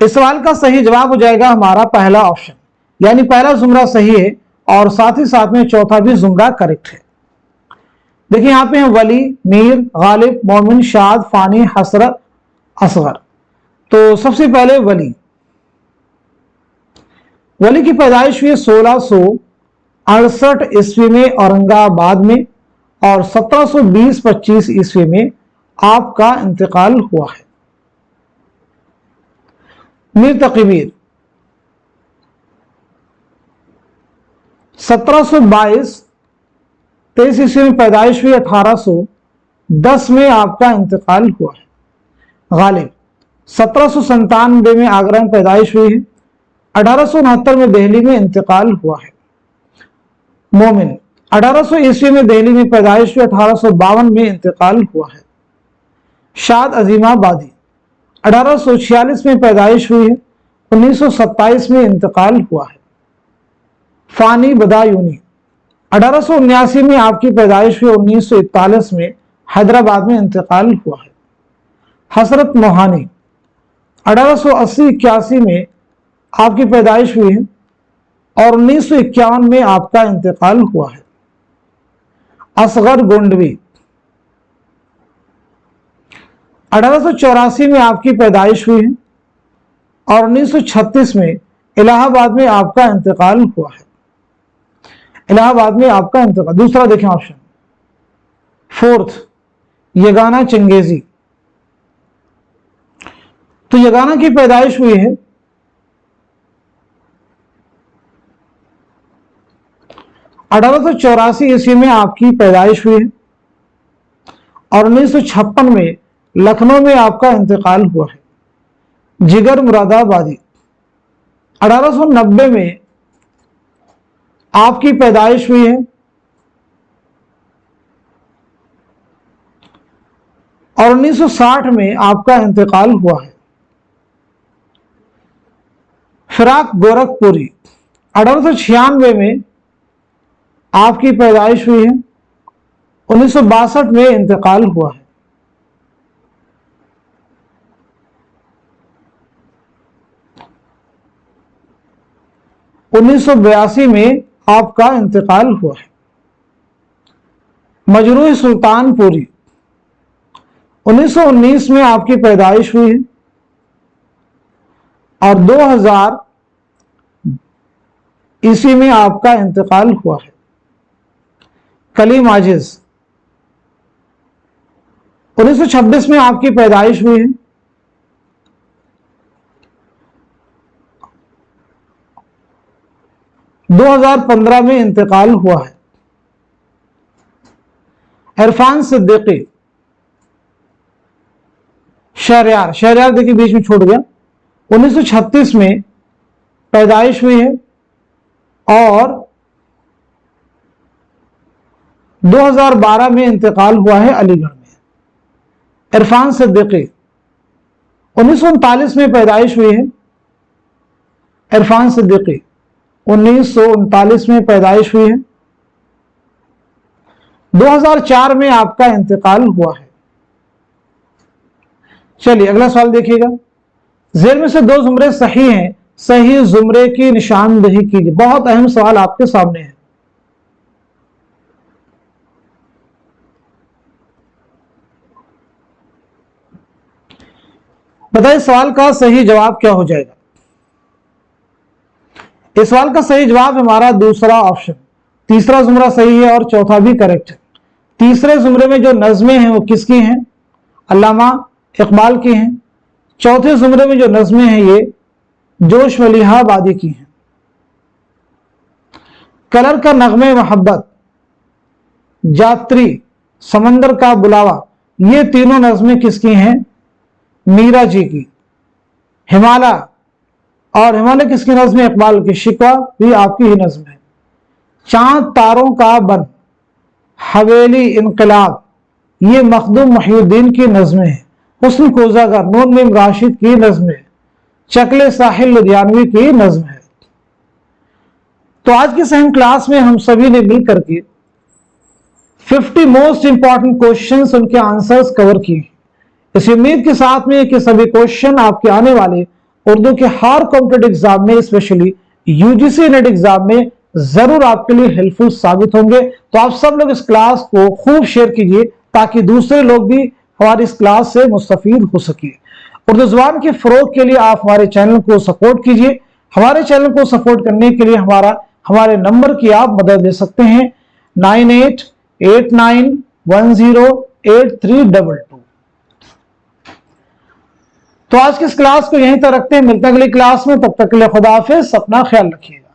इस सवाल का सही जवाब हो जाएगा हमारा पहला ऑप्शन, यानी पहला जुमरा सही है और साथ ही साथ में चौथा भी जुमरा करेक्ट है। देखिए यहां पे हैं वली, मीर, गालिब, मोमिन, शाद, फानी, हसरत, असगर। तो सबसे पहले वली। वली की पैदाइश हुई 1668 ईस्वी में औरंगाबाद में और 1720-25 ईस्वी में आपका इंतकाल हुआ है। मीर तकीमीर 1722-23 ईस्वी में पैदाइश हुई, 1810 में आपका इंतकाल हुआ है। गालिब 1797 में आगरा में पैदाइश हुई है, 1869 में दिल्ली में इंतकाल हुआ है। मोमिन 1800 ईस्वी में दिल्ली में पैदाइश हुई, 1852 में इंतकाल हुआ है। शाद अजीमाबादी 1846 में पैदाइश हुई है, 1927 में इंतकाल हुआ है। फानी बदायूनी 1879 में आपकी पैदाइश हुई, 1941 में हैदराबाद में इंतकाल हुआ है। हसरत मोहानी 1880-81 में आपकी पैदाइश हुई है और 1951 में आपका इंतकाल हुआ है। असगर गोंडवी 1884 में आपकी पैदाइश हुई है और 1936 में इलाहाबाद में आपका इंतकाल हुआ है। इलाहाबाद में आपका इंतकाल। दूसरा देखें ऑप्शन, फोर्थ, यगाना चंगेजी। तो यगाना की पैदाइश हुई है 1884 ईस्वी में आपकी पैदाइश हुई है और 1956 में लखनऊ में आपका इंतकाल हुआ है। जिगर मुरादाबादी। 1890 में आपकी पैदाइश हुई है और 1960 में आपका इंतकाल हुआ है। फिराक गोरखपुरी। 1896 में आपकी पैदाइश हुई है, 1962 में इंतकाल हुआ है। उन्नीस सौ 82 में आपका इंतकाल हुआ है। मजरूह सुल्तानपुरी। 1919 में आपकी पैदाइश हुई है और 2000 ईस्वी में आपका इंतकाल हुआ है। कलीम आजिज। 1926 में आपकी पैदाइश हुई है, 2015 में इंतकाल हुआ है। इरफान सिद्दीकी। शहरयार। शहरयार देखिए बीच में छूट गया। 1936 में पैदाइश हुई है और 2012 में इंतकाल हुआ है अलीगढ़ में। इरफान सिद्दीकी। 1939 में पैदाइश हुई है। इरफान सिद्दीकी 1939 में पैदाइश हुई है, 2004 में आपका इंतकाल हुआ है। चलिए अगला सवाल देखिएगा। जेर में से दो जुमरे सही हैं, सही जुमरे की निशानदेही कीजिए। बहुत अहम सवाल आपके सामने है। बताइए सवाल का सही जवाब क्या हो जाएगा। इस सवाल का सही जवाब हमारा दूसरा ऑप्शन। तीसरा जुमरा सही है और चौथा भी करेक्ट है। तीसरे जुमरे में जो नज़में हैं वो किसकी हैं? अल्लामा इकबाल की हैं। चौथे जुमरे में जो नज़में हैं ये जोश मलिहा आबादी की हैं। कलर का नगमे मोहब्बत, जात्री, समंदर का बुलावा, ये तीनों नज़में किसकी हैं? मीरा जी की। हिमालय, और हिमालय किसकी नज़्म है? इकबाल की। शिकवा भी आपकी ही नज़्म है। चांद तारों का बन, हवेली, इनकलाब, ये मखदूम मुहिउद्दीन की नज़्में हैं। हुस्न कोज़ागर, नून मीम राशिद की नज़्म है। चकले साहिल लुधियानवी की नज़्म है। तो आज की सहम क्लास में हम सभी ने मिलकर के 50 मोस्ट इंपॉर्टेंट क्वेश्चंस, उनके आंसर्स कवर किए। इस उम्मीद के साथ में कि सभी क्वेश्चन आपके आने वाले उर्दू के हर कॉम्पिटिटिव एग्जाम में, स्पेशली यूजीसी नेट एग्जाम में जरूर आपके लिए हेल्पफुल साबित होंगे। तो आप सब लोग इस क्लास को खूब शेयर कीजिए ताकि दूसरे लोग भी हमारी इस क्लास से मुस्तफीद हो सके। उर्दू ज़ुबान के फरोग के लिए आप हमारे चैनल को सपोर्ट कीजिए। हमारे चैनल को सपोर्ट करने के लिए हमारे नंबर की आप मदद ले सकते हैं 9889108322। तो आज की इस क्लास को यहीं तक रखते हैं। मिलते हैं अगली क्लास में। तब तक के लिए खुदा हाफिज। अपना ख्याल रखिएगा।